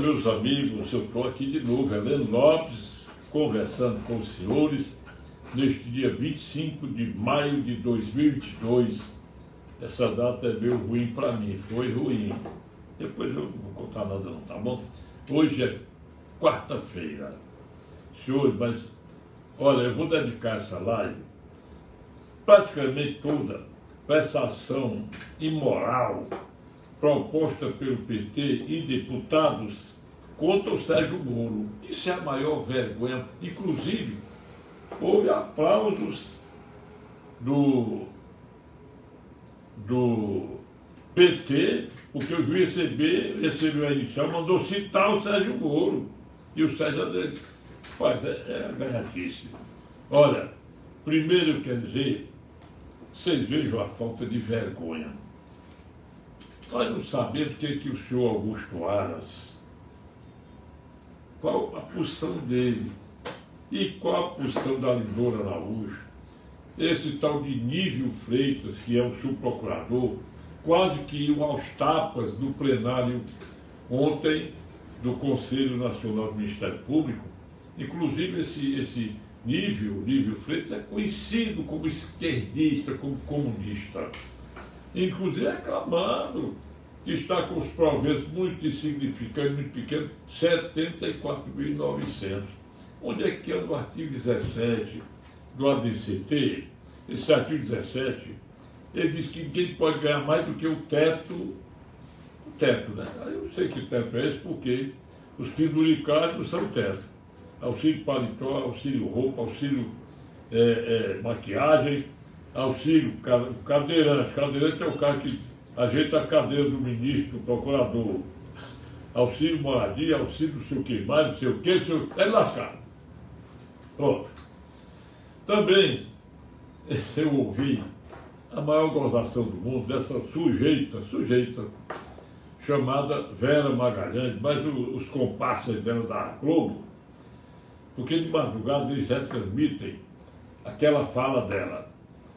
Meus amigos, eu estou aqui de novo, Heleno Lopes, conversando com os senhores neste dia 25 de maio de 2022. Essa data é meio ruim para mim, foi ruim. Depois eu não vou contar nada não, tá bom? Hoje é quarta-feira. Senhores, mas olha, eu vou dedicar essa live praticamente toda para essa ação imoral proposta pelo PT e deputados contra o Sérgio Moro. Isso é a maior vergonha. Inclusive, houve aplausos do PT, porque o juiz recebeu a inicial, mandou citar o Sérgio Moro. E o Sérgio faz, é ganhatice. Olha, primeiro eu quero dizer, vocês vejam a falta de vergonha. Nós não sabemos o que o senhor Augusto Aras, qual a posição dele e qual a posição da Lindora Araújo. Esse tal de Nível Freitas, que é o subprocurador, quase que iam aos tapas no plenário ontem do Conselho Nacional do Ministério Público. Inclusive esse Nível Freitas é conhecido como esquerdista, como comunista. Inclusive reclamando que está com os proventos muito insignificantes, muito pequenos, 74.900. Onde é que anda o artigo 17 do ADCT? Esse artigo 17, ele diz que ninguém pode ganhar mais do que o teto, né? Eu sei que teto é esse porque os penduricários não são teto. Auxílio paletó, auxílio roupa, auxílio maquiagem, auxílio cadeirante. Cadeirante é o cara que ajeita a cadeira do ministro, do procurador. Auxílio moradia, auxílio não sei o que mais, não sei o que, é lascado. Pronto. Também eu ouvi a maior gozação do mundo dessa sujeita chamada Vera Magalhães, mas os comparsas dela da Globo, porque de madrugada eles retransmitem aquela fala dela.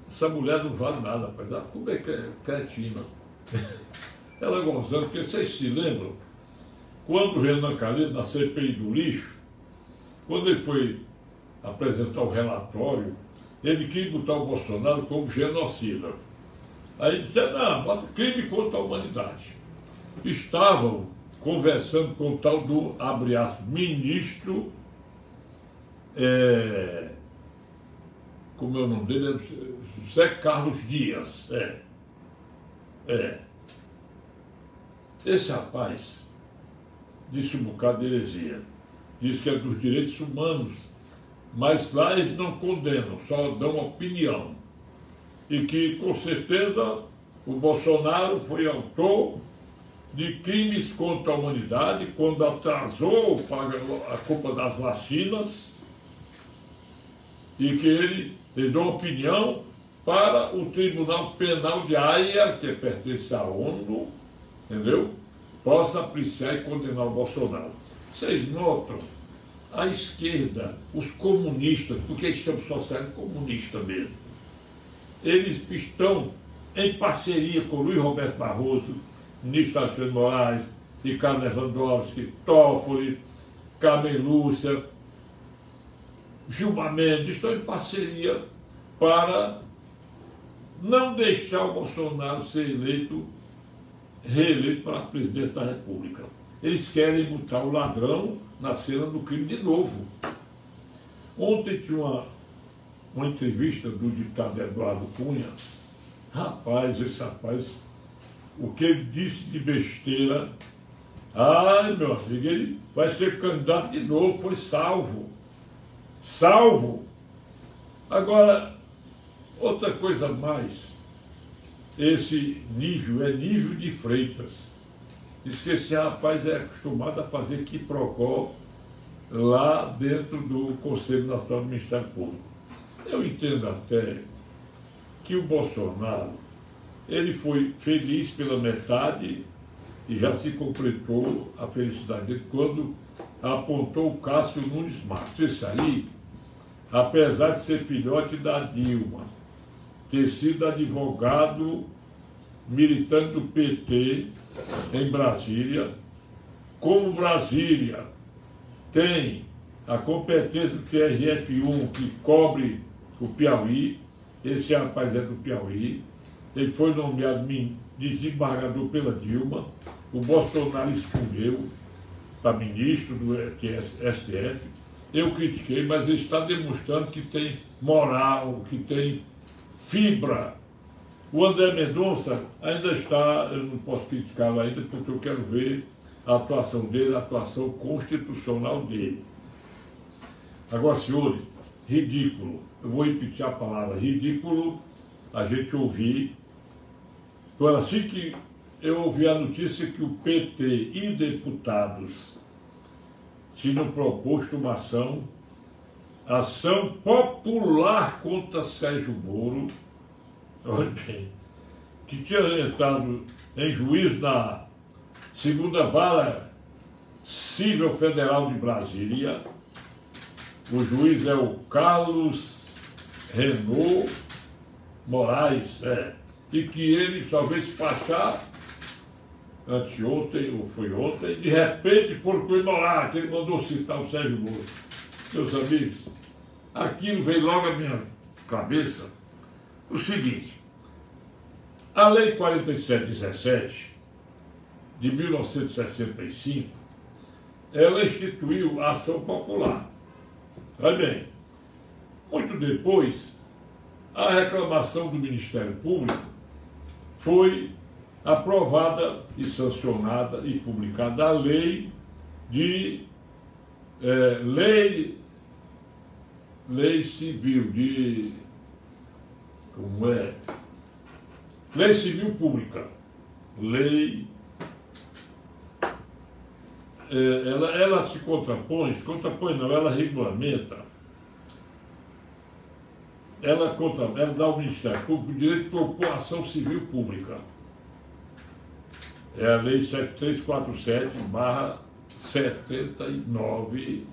Essa mulher não vale nada, rapaz. Como é que é cretina? Ela gozando, porque vocês se lembram, quando o Renan Calheiros, na CPI do lixo, quando ele foi apresentar o relatório, ele quis botar o Bolsonaro como genocida. Aí ele disse, não, bota crime contra a humanidade. Estavam conversando com o tal do, abre aspas, ministro, como é o nome dele? José Carlos Dias. Esse rapaz disse um bocado de heresia. Diz que é dos direitos humanos, mas lá eles não condenam, só dão opinião. E que, com certeza, o Bolsonaro foi autor de crimes contra a humanidade quando atrasou a culpa das vacinas e que eles dão opinião para o Tribunal Penal de Haia, que pertence à ONU, entendeu? Possa apreciar e condenar o Bolsonaro. Vocês notam, a esquerda, os comunistas, porque eles chamam socialismo comunista mesmo, eles estão em parceria com Luiz Roberto Barroso, ministro Alexandre Moraes, Ricardo Lewandowski, Toffoli, Carmen Lúcia, Gilmar Mendes, estão em parceria para não deixar o Bolsonaro ser reeleito para a presidência da República. Eles querem botar o ladrão na cena do crime de novo. Ontem tinha uma entrevista do ditado Eduardo Cunha. Rapaz, esse rapaz, o que ele disse de besteira, ai meu amigo, ele vai ser candidato de novo, foi salvo. Agora, outra coisa mais, esse nível é Nível de Freitas. Diz que esse rapaz é acostumado a fazer quiprocó lá dentro do Conselho Nacional do Ministério Público. Eu entendo até que o Bolsonaro, ele foi feliz pela metade e já se completou a felicidade dele quando apontou o Cássio Nunes Marques. Esse aí, apesar de ser filhote da Dilma, ter sido advogado militante do PT em Brasília, como Brasília tem a competência do TRF1 que cobre o Piauí, esse rapaz é do Piauí, ele foi nomeado desembargador pela Dilma, o Bolsonaro escolheu para ministro do STF, eu critiquei, mas ele está demonstrando que tem moral, que tem fibra. O André Mendonça ainda está, eu não posso criticá-lo ainda, porque eu quero ver a atuação dele, a atuação constitucional dele. Agora, senhores, ridículo, eu vou repetir a palavra ridículo, a gente ouvir. Então, assim que eu ouvi a notícia que o PT e deputados tinham proposto uma ação popular contra Sérgio Moro, olha bem, que tinha entrado em juízo na segunda vara civil federal de Brasília. O juiz é o Carlos Renaud Moraes, e que ele só veio despachar anteontem, ou foi ontem, de repente, por comemorar, que ele mandou citar o Sérgio Moro. Meus amigos, aquilo veio logo à minha cabeça o seguinte: a Lei 4717 de 1965, ela instituiu a ação popular. Olha bem, muito depois, a reclamação do Ministério Público foi aprovada e sancionada e publicada a lei lei civil lei civil pública, ela se contrapõe não, ela regulamenta, ela dá ao Ministério Público o direito de propor ação civil pública. É a Lei 7347/79,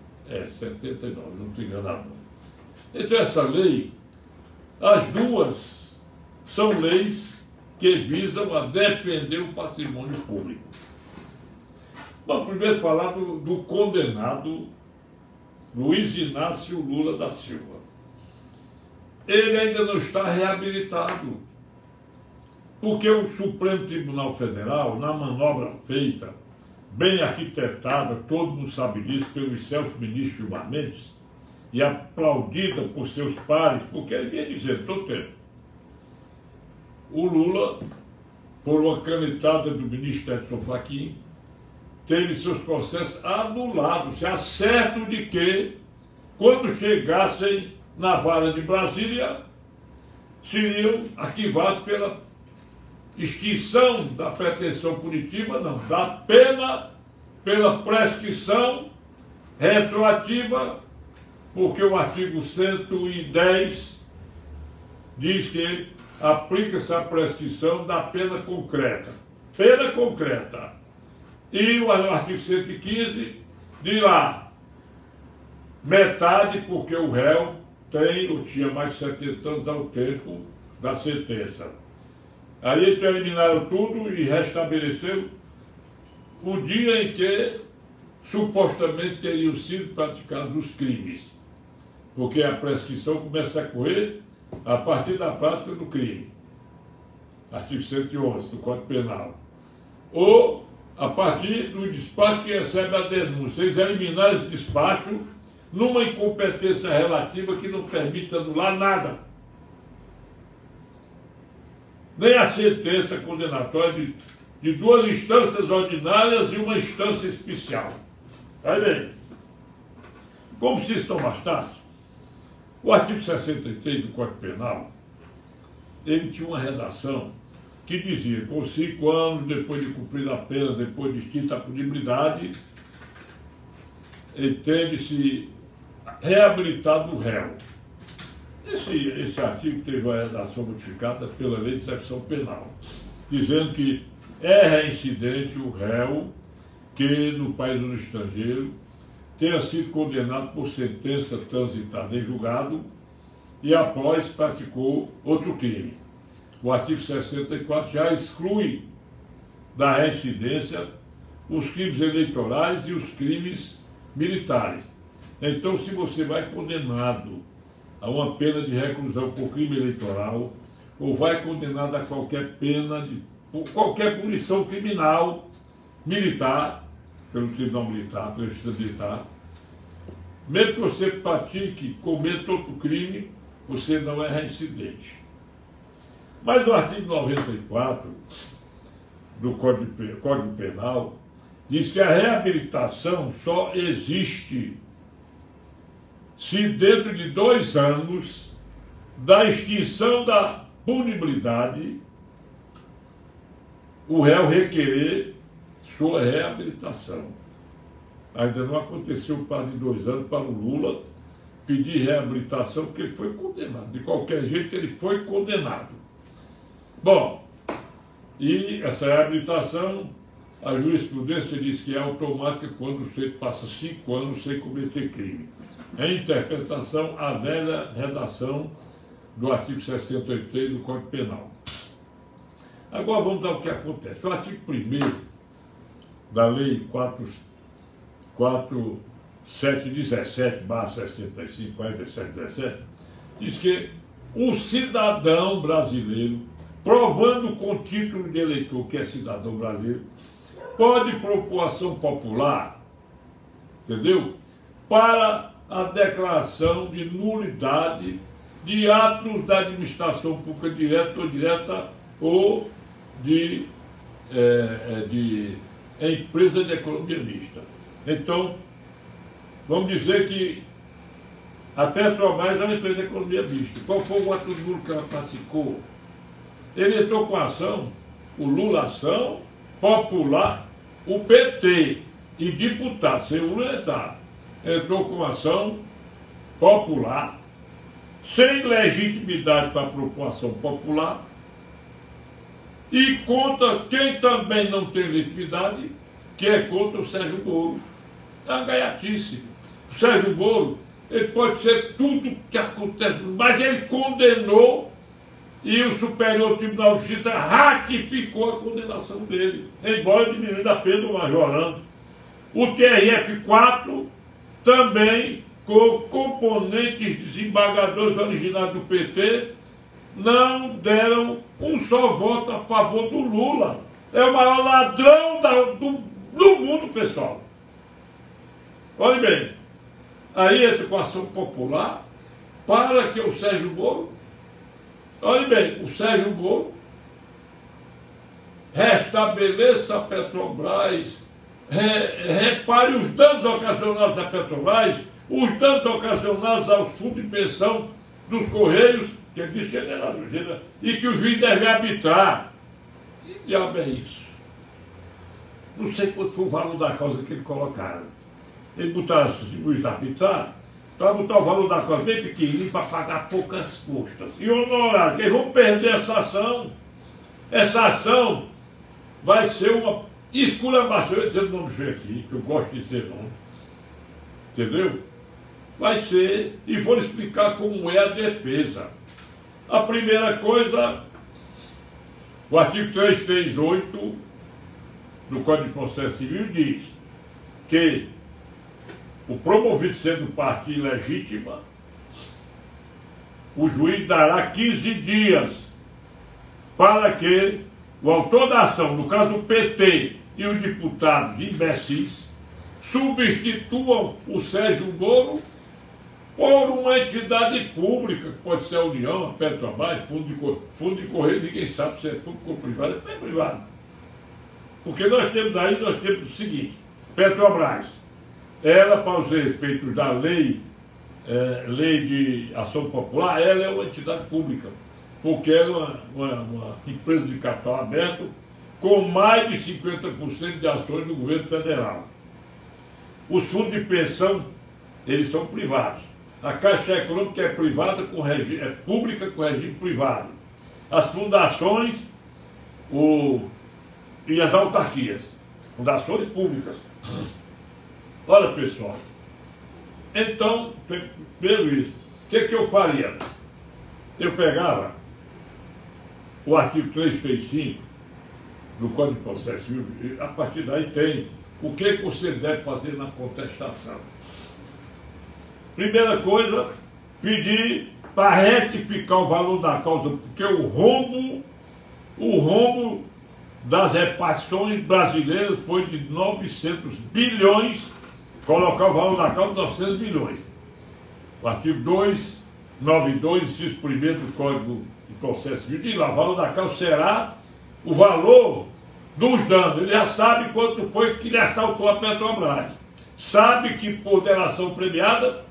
79, não estou enganado. Então, essa lei, as duas são leis que visam a defender o patrimônio público. Vamos primeiro falar do condenado Luiz Inácio Lula da Silva. Ele ainda não está reabilitado, porque o Supremo Tribunal Federal, na manobra feita, bem arquitetada, todo mundo sabe disso, pelo excelso ministro Gilmar Mendes, e aplaudida por seus pares, porque ele vinha dizendo todo tempo, o Lula, por uma canetada do ministro Edson Fachin, teve seus processos anulados, já certo de que, quando chegassem na vara de Brasília, seriam arquivados pela extinção da pretensão punitiva, não, da pena pela prescrição retroativa, porque o artigo 110 diz que aplica-se a prescrição da pena concreta. Pena concreta. E o artigo 115 diz lá, metade porque o réu tem ou tinha mais de 70 anos ao tempo da sentença. Aí então eliminaram tudo e restabeleceram o dia em que supostamente teriam sido praticados os crimes. Porque a prescrição começa a correr a partir da prática do crime. Artigo 111 do Código Penal. Ou a partir do despacho que recebe a denúncia. Eles eliminaram esse despacho numa incompetência relativa que não permite anular nada. Nem a sentença condenatória de duas instâncias ordinárias e uma instância especial. Aí bem, como se isso não bastasse, o artigo 63 do Código Penal, ele tinha uma redação que dizia, por 5 anos, depois de cumprir a pena, depois de extinta a punibilidade, entende-se reabilitado o réu. Esse artigo teve uma redação modificada pela Lei de Execução Penal, dizendo que é reincidente o réu que, no país ou no estrangeiro, tenha sido condenado por sentença transitada em julgado e após praticou outro crime. O artigo 64 já exclui da reincidência os crimes eleitorais e os crimes militares. Então, se você vai condenado a uma pena de reclusão por crime eleitoral, ou vai condenado a qualquer pena, por qualquer punição criminal, militar, pelo Tribunal Militar, pela Justiça Militar, mesmo que você pratique, cometa outro crime, você não é reincidente. Mas o artigo 94 do Código Penal diz que a reabilitação só existe se dentro de 2 anos da extinção da punibilidade o réu requerer sua reabilitação. Ainda não aconteceu o prazo de 2 anos para o Lula pedir reabilitação, porque ele foi condenado. De qualquer jeito, ele foi condenado. Bom, e essa reabilitação, a jurisprudência diz que é automática quando você passa 5 anos sem cometer crime. Em interpretação, a velha redação do artigo 68 do Código Penal. Agora vamos ao que acontece. O artigo 1º da Lei 4717/65, 4717, diz que um cidadão brasileiro, provando com título de eleitor que é cidadão brasileiro, pode propor ação popular, entendeu? Para a declaração de nulidade de atos da administração pública direta ou indireta ou de empresa de economia mista. Então, vamos dizer que a Petrobras é uma empresa de economia mista. Qual foi o ato nulo que ela praticou? Ele entrou com a ação, o Lula ação, popular, o PT e deputado, sem o Lula entrar, entrou com ação popular, sem legitimidade para a propor ação popular, e contra quem também não tem legitimidade, que é contra o Sérgio Moro. É uma gaiatice. O Sérgio Moro, ele pode ser tudo que acontece, mas ele condenou e o Superior Tribunal de Justiça ratificou a condenação dele, embora diminuindo a pena do Majorando. O TRF4 também, com componentes desembargadores originários do PT, não deram um só voto a favor do Lula. É o maior ladrão do mundo, pessoal. Olha bem, aí entra com a ação popular para que o Sérgio Moro, olha bem, o Sérgio Moro restabeleça a Petrobras, repare os danos ocasionados à Petrobras, os danos ocasionados aos fundos de pensão dos Correios, que é de general, e que o juiz deve arbitrar. Que diabo é isso? Não sei quanto foi o valor da causa que eles colocaram. Eles botaram o juiz arbitrar para botar o valor da causa bem pequenininho para pagar poucas custas. E honorário, que eles vão perder essa ação. Essa ação vai ser uma esculhambação. Eu vou dizer o nome feio aqui, que eu gosto de dizer nome. Entendeu? Vai ser, e vou explicar como é a defesa. A primeira coisa, o artigo 338 do Código de Processo Civil diz que o promovido sendo parte ilegítima, o juiz dará 15 dias para que o autor da ação, no caso o PT e os deputados imbecis, substituam o Sérgio Moro por uma entidade pública, que pode ser a União, a Petrobras, fundo de correio, ninguém sabe se é público ou privado, é privado. Porque nós temos o seguinte, Petrobras, ela, para os efeitos da lei de ação popular, ela é uma entidade pública, porque ela é uma empresa de capital aberto com mais de 50% de ações do governo federal. Os fundos de pensão, eles são privados. A Caixa Econômica é privada é pública com regime privado. As fundações e as autarquias, fundações públicas. Olha, pessoal, então, primeiro isso, o que eu faria? Eu pegava o artigo 335 do Código de Processo Civil, a partir daí tem o que você deve fazer na contestação. Primeira coisa, pedir para retificar o valor da causa, porque o rombo das repartições brasileiras foi de 900 bilhões, colocar o valor da causa de 900 bilhões. O artigo 292, inciso 1º do Código de Processo Civil, diz lá, o valor da causa será o valor dos danos. Ele já sabe quanto foi que ele assaltou a Petrobras. Sabe que por delação premiada,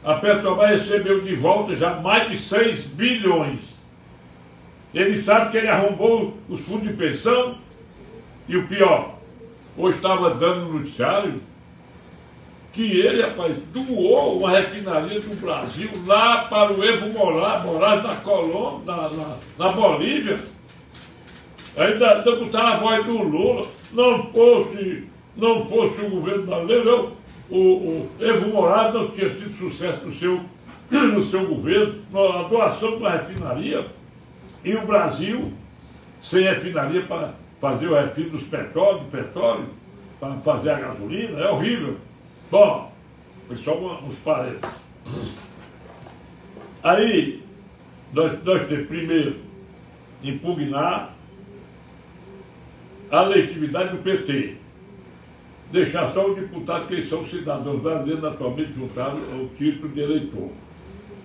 a Petrobras recebeu de volta já mais de 6 bilhões. Ele sabe que ele arrombou os fundos de pensão. E o pior, hoje estava dando no noticiário que ele, rapaz, doou uma refinaria do Brasil lá para o Evo Morales na Colômbia, na Bolívia. Ainda botaram a voz do Lula. Não fosse o governo brasileiro, o Evo Morales não tinha tido sucesso no seu governo, na doação de uma refinaria, e o Brasil sem refinaria para fazer o refino dos petróleo, para fazer a gasolina, é horrível. Bom, foi só uns parênteses. Aí, nós temos primeiro impugnar a legitimidade do PT. Deixar só o deputado que eles são cidadãos brasileiros naturalmente juntados ao título de eleitor.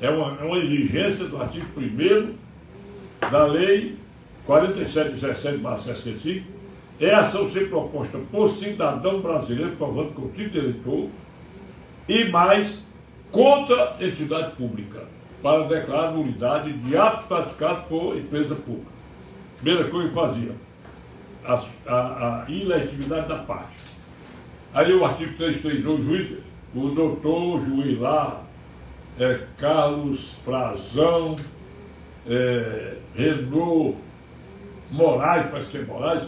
É uma exigência do artigo 1º da Lei 4717/65, é a ação ser proposta por cidadão brasileiro, provando com o título de eleitor, e mais contra entidade pública, para declarar nulidade de atos praticados por empresa pública. Primeira coisa que fazia, a ilegitimidade da parte. Aí o artigo 332, o doutor juiz lá, Carlos Frazão, Renault Moraes, parece que é Moraes,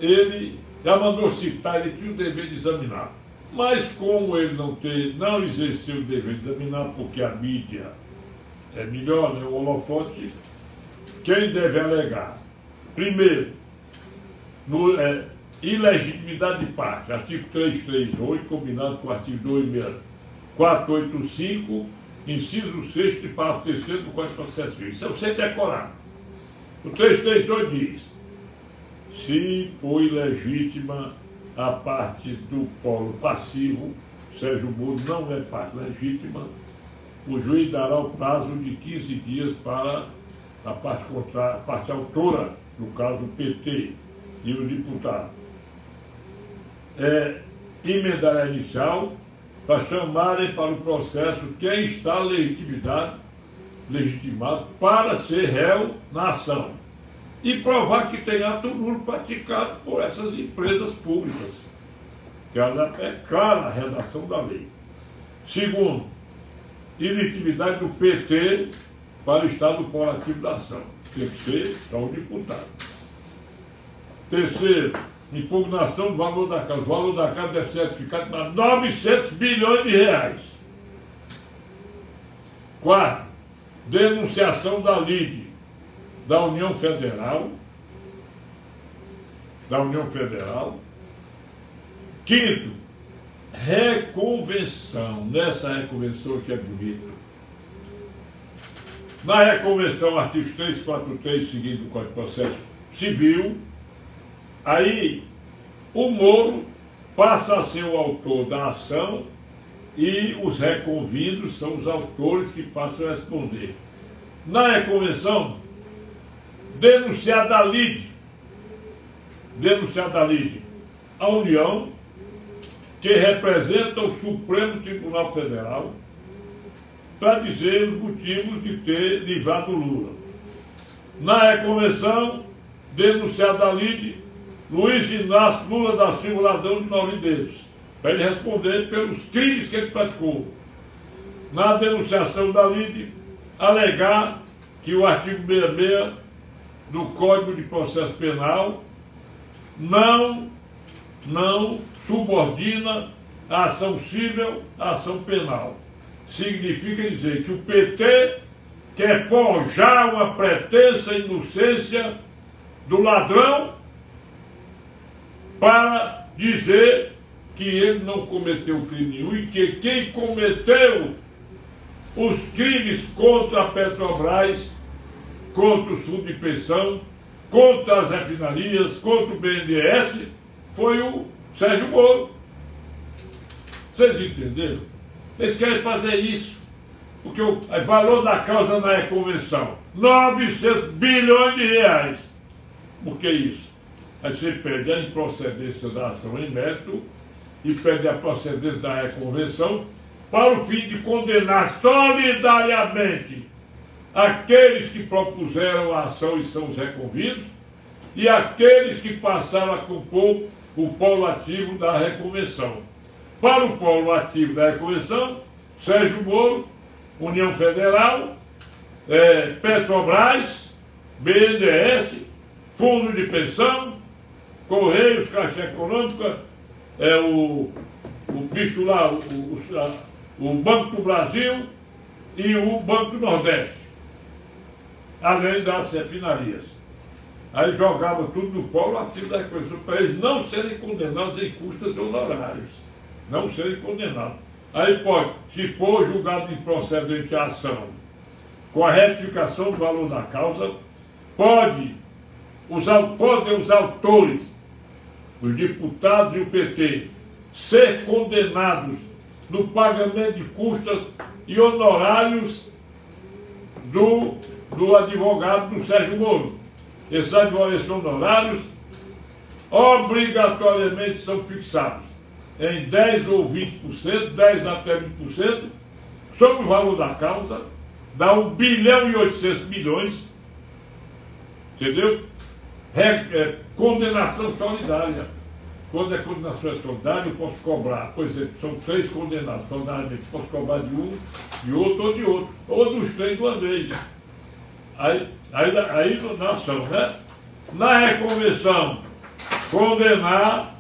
ele já mandou citar, ele tinha o dever de examinar. Mas como ele não exerceu o dever de examinar, porque a mídia é melhor, né, o holofote, quem deve alegar? Primeiro, ilegitimidade de parte, artigo 338, combinado com o artigo 485, inciso 6º e parágrafo 3º do Código de Processo Civil. Isso é você decorar. O 332 diz: se for ilegítima a parte do polo passivo, Sérgio Moro não é parte legítima, o juiz dará o prazo de 15 dias para a parte autora, no caso o PT e o deputado, emendar a inicial para chamarem para o processo quem está legitimado para ser réu na ação e provar que tem ato nulo praticado por essas empresas públicas, que é clara a redação da lei. Segundo, ilegitimidade do PT para o estado coletivo da ação, tem que ser só o deputado. Terceiro, impugnação do valor da causa. O valor da causa deve ser retificado para 900 bilhões de reais. Quarto, denunciação da LIDE, da União Federal. Quinto, reconvenção. Nessa reconvenção que é bonito. Na reconvenção, artigos 343 seguinte do Código de Processo Civil, aí o Moro passa a ser o autor da ação e os reconvidos são os autores que passam a responder. Na reconvenção, denunciada a LIDE, a União, que representa o Supremo Tribunal Federal, para dizer os motivos de ter livrado o Lula. Na reconvenção, denunciada a LIDE, Luiz Inácio Lula da Silva Ladrão de Nove Dedos, para ele responder pelos crimes que ele praticou. Na denunciação da LIDE, alegar que o artigo 66 do Código de Processo Penal não subordina a ação civil à ação penal. Significa dizer que o PT quer forjar uma pretensa inocência do ladrão para dizer que ele não cometeu crime nenhum e que quem cometeu os crimes contra a Petrobras, contra o fundo de pensão, contra as refinarias, contra o BNDES, foi o Sérgio Moro. Vocês entenderam? Eles querem fazer isso, porque o valor da causa na reconvenção, 900 bilhões de reais. Por que isso? Aí você perde a improcedência da ação em mérito e perde a procedência da reconvenção para o fim de condenar solidariamente aqueles que propuseram a ação e são os reconvidos e aqueles que passaram a compor o polo ativo da reconvenção. Para o polo ativo da reconvenção, Sérgio Moro, União Federal, Petrobras, BNDES, Fundo de Pensão, Correios, Caixa Econômica, o bicho lá, o Banco do Brasil e o Banco do Nordeste, além das refinarias. Aí jogava tudo no polo ativo da reconvenção para eles não serem condenados em custas honorárias. Não serem condenados. Aí pode, se for julgado improcedente a ação, com a retificação do valor da causa, podem os autores, os deputados e o PT, ser condenados no pagamento de custas e honorários do advogado do Sérgio Moro. Esses honorários obrigatoriamente são fixados em 10 ou 20%, 10 até 20%, sobre o valor da causa, dá 1 bilhão e 800 milhões, entendeu? Condenação solidária. Quando é condenação solidária, eu posso cobrar, por exemplo, são 3 condenados solidariamente, posso cobrar de um, de outro, ou dos 3 de uma vez. Aí na ação, né? Na reconvenção, condenar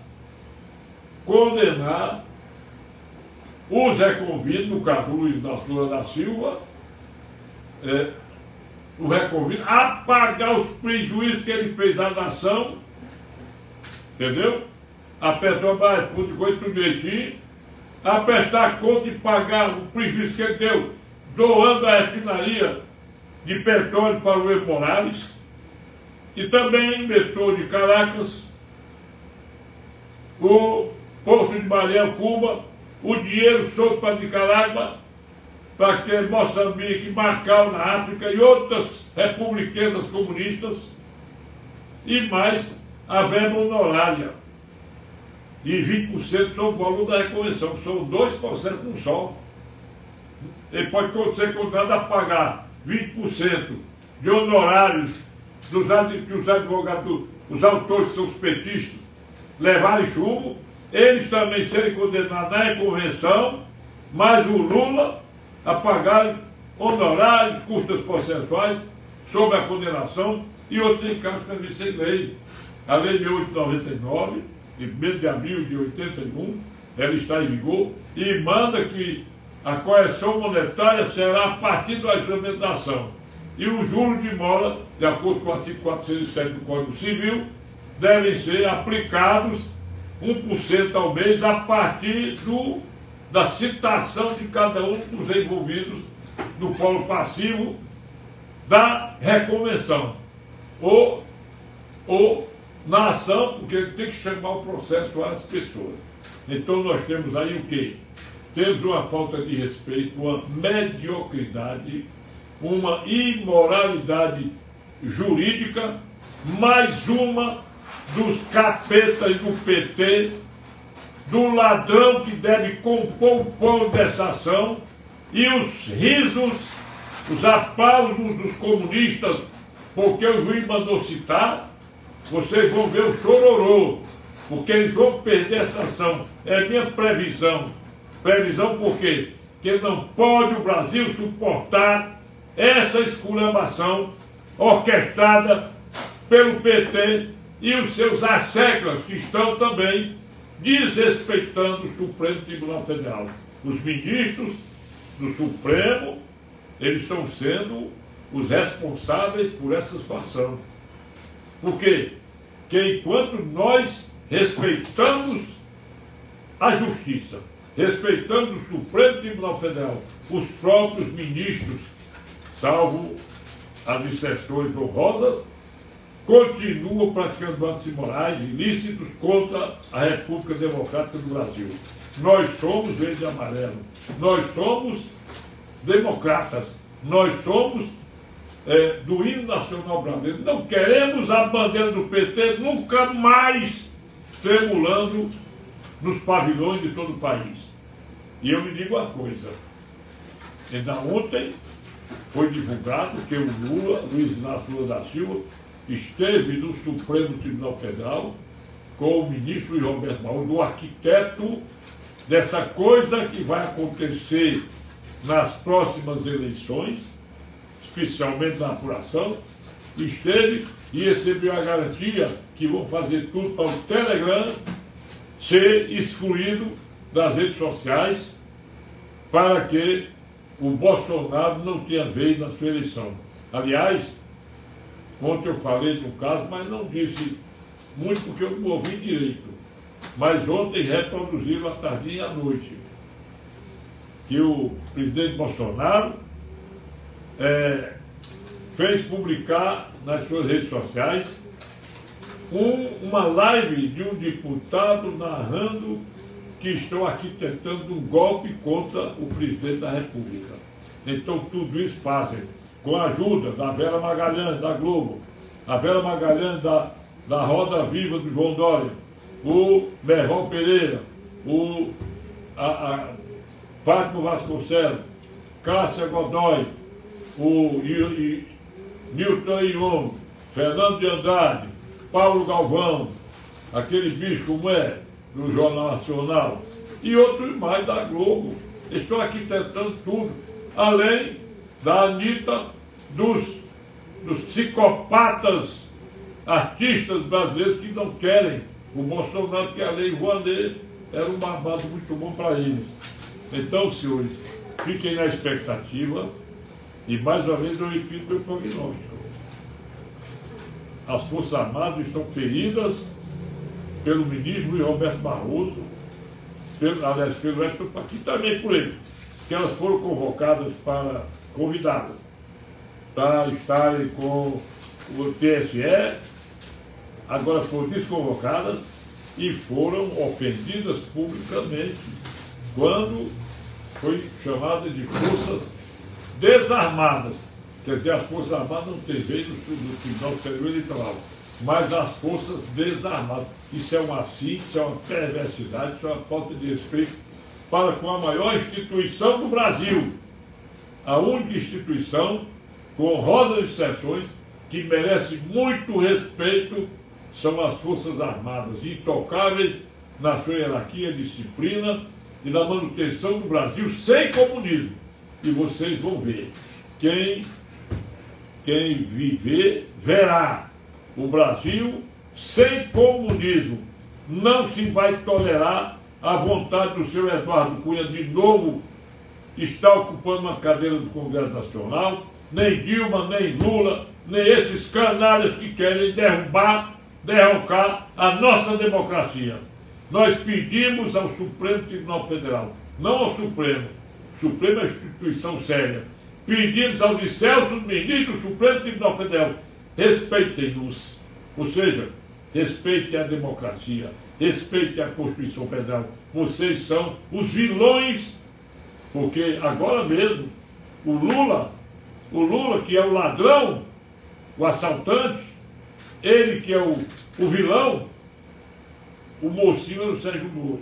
os reconvidos, no caso do Luiz Lula da Silva, o reconvido, a pagar os prejuízos que ele fez à nação, entendeu? A Petrobras, tudo direitinho, a prestar conta e pagar o prejuízo que ele deu, doando a refinaria de petróleo para o Evo Morales, e também metrô de Caracas, o Porto de Mariel, Cuba, o dinheiro solto para Nicarágua, para que Moçambique, Macau na África e outras republicanas comunistas, e mais a verba honorária de 20% sobre o valor da reconvenção, que são 2% no só. Ele pode ser condenado a pagar 20% de honorários que os advogados, os autores que são os petistas, levarem chumbo, eles também serem condenados na reconvenção, mas o Lula a pagar honorários, custas processuais sobre a condenação e outros encargos previstos em lei. A Lei 1899, de 1º de abril de 81, ela está em vigor e manda que a correção monetária será a partir do ajustamento da ação. E os juros de mora, de acordo com o artigo 407 do Código Civil, devem ser aplicados 1% ao mês a partir da citação de cada um dos envolvidos no polo passivo da reconvenção. Ou na ação, porque ele tem que chamar o processo às pessoas. Então nós temos aí o quê? Temos uma falta de respeito, uma mediocridade, uma imoralidade jurídica, mais uma dos capetas do PT, do ladrão que deve compor o polo dessa ação, e os risos, os aplausos dos comunistas, porque o juiz mandou citar, vocês vão ver o chororô, porque eles vão perder essa ação. É minha previsão. Previsão por quê? Porque não pode o Brasil suportar essa esculhambação orquestrada pelo PT e os seus asseclas, que estão também desrespeitando o Supremo Tribunal Federal. Os ministros do Supremo, eles estão sendo os responsáveis por essa situação. Por quê? Porque enquanto nós respeitamos a Justiça, respeitamos o Supremo Tribunal Federal, os próprios ministros, salvo as exceções honrosas, continuam praticando atos imorais ilícitos contra a República Democrática do Brasil. Nós somos verde e amarelo, nós somos democratas, nós somos do hino nacional brasileiro. Não queremos a bandeira do PT nunca mais tremulando nos pavilhões de todo o país. E eu me digo uma coisa, ainda ontem foi divulgado que o Lula, Luiz Inácio Lula da Silva, esteve no Supremo Tribunal Federal com o ministro Roberto Barroso, o arquiteto dessa coisa que vai acontecer nas próximas eleições, especialmente na apuração, esteve e recebeu a garantia que vão fazer tudo para o Telegram ser excluído das redes sociais para que o Bolsonaro não tenha vez na sua eleição. Aliás, ontem eu falei de um caso, mas não disse muito porque eu não ouvi direito. Mas ontem reproduziram à tardinha e à noite que o presidente Bolsonaro fez publicar nas suas redes sociais uma live de um deputado narrando que estão arquitetando um golpe contra o presidente da República. Então tudo isso fazem com a ajuda da Vera Magalhães, da Globo, a Vera Magalhães da Roda Viva do João Dória, o Merval Pereira, a Fátima Vasconcelos, Cássia Godoy, o Nilton Ion, Fernando de Andrade, Paulo Galvão, aquele bicho como do Jornal Nacional, e outros mais da Globo. Estão arquitetando tudo, além da Anitta, dos psicopatas artistas brasileiros que não querem o Bolsonaro, que a Lei Rouanet era um babado muito bom para eles. Então, senhores, fiquem na expectativa e mais uma vez eu repito meu prognóstico. As Forças Armadas estão feridas pelo ministro Luiz Roberto Barroso, aliás, pelo resto aqui também por ele, que elas foram convidadas para estarem com o TSE, agora foram desconvocadas e foram ofendidas publicamente quando foi chamada de forças desarmadas. Quer dizer, as Forças Armadas não têm vez no Tribunal Superior Eleitoral, mas as forças desarmadas. Isso é um assunto, isso é uma perversidade, isso é uma falta de respeito para com a maior instituição do Brasil. A única instituição, com honrosas exceções, que merece muito respeito, são as Forças Armadas, intocáveis na sua hierarquia, disciplina e na manutenção do Brasil sem comunismo. E vocês vão ver, quem viver, verá o Brasil sem comunismo. Não se vai tolerar a vontade do senhor Eduardo Cunha de novo estar ocupando uma cadeira do Congresso Nacional, nem Dilma, nem Lula, nem esses canalhas que querem derrocar a nossa democracia. Nós pedimos ao Supremo Tribunal Federal, não ao Supremo, o Supremo é uma instituição séria, pedimos aos excelsos ministros do Supremo Tribunal Federal, respeitem-nos, ou seja, respeitem a democracia, respeitem a Constituição Federal. Vocês são os vilões, porque agora mesmo o Lula que é o ladrão, o assaltante, ele que é o vilão, o mocinho era o Sérgio Moro.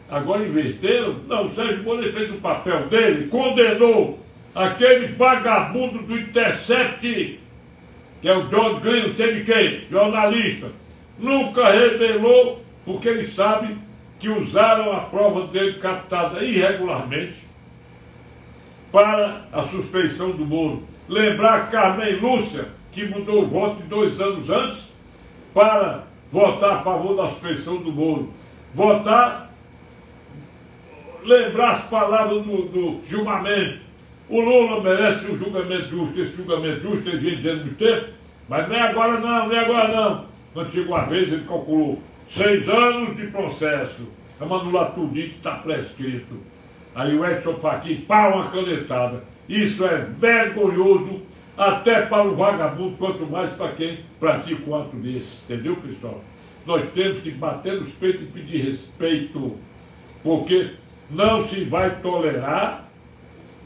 Agora inverteram, não, o Sérgio Moro ele fez o papel dele, condenou aquele vagabundo do Intercept, que é o John Green, não sei de quem, jornalista, nunca revelou, porque ele sabe que usaram a prova dele captada irregularmente para a suspeição do Moro. Lembrar Carmen Lúcia, que mudou o voto de 2 anos antes, para votar a favor da suspeição do Moro. Lembrar as palavras do Gilmar Mendes. O Lula merece um julgamento justo, esse julgamento justo ele vinha dizendo muito tempo, mas não é agora não, não é agora não. Quando chegou a vez, ele calculou, 6 anos de processo. Vamos anular tudo que está prescrito. Aí o Edson Fachin, pá, uma canetada. Isso é vergonhoso até para o vagabundo, quanto mais para quem pratica um ato desse. Entendeu, pessoal? Nós temos que bater nos peitos e pedir respeito, porque não se vai tolerar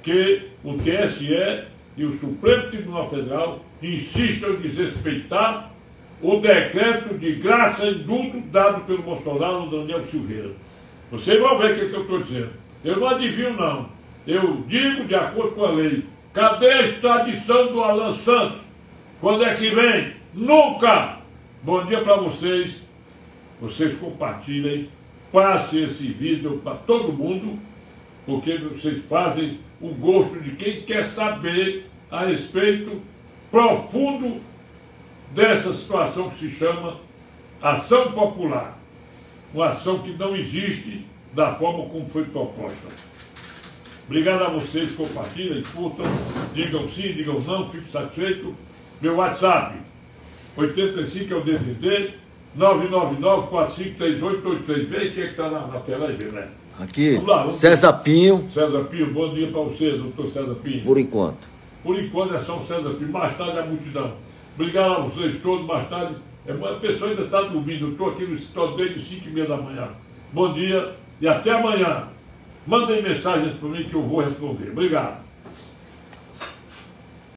que o TSE e o Supremo Tribunal Federal insistam em desrespeitar o decreto de graça e indulto dado pelo Bolsonaro no Daniel Silveira. Vocês vão ver o que eu estou dizendo. Eu não adivinho, não. Eu digo de acordo com a lei. Cadê a extradição do Alan Santos? Quando é que vem? Nunca! Bom dia para vocês. Vocês compartilhem. Passe esse vídeo para todo mundo, porque vocês fazem o gosto de quem quer saber a respeito profundo dessa situação que se chama ação popular. Uma ação que não existe da forma como foi proposta. Obrigado a vocês, compartilhem, curtam, digam sim, digam não, fico satisfeito. Meu WhatsApp, 85 é o DDD, 999-453883. Vê quem é que está na tela aí, né? Aqui, lá, César Pinho. César Pinho, bom dia para você, doutor César Pinho. Por enquanto. Por enquanto é só o César Pinho, mais tarde é a multidão. Obrigado a vocês todos, mais tarde. A pessoa ainda está dormindo, eu estou aqui no escritório desde 5h30 da manhã. Bom dia e até amanhã. Mandem mensagens para mim que eu vou responder. Obrigado.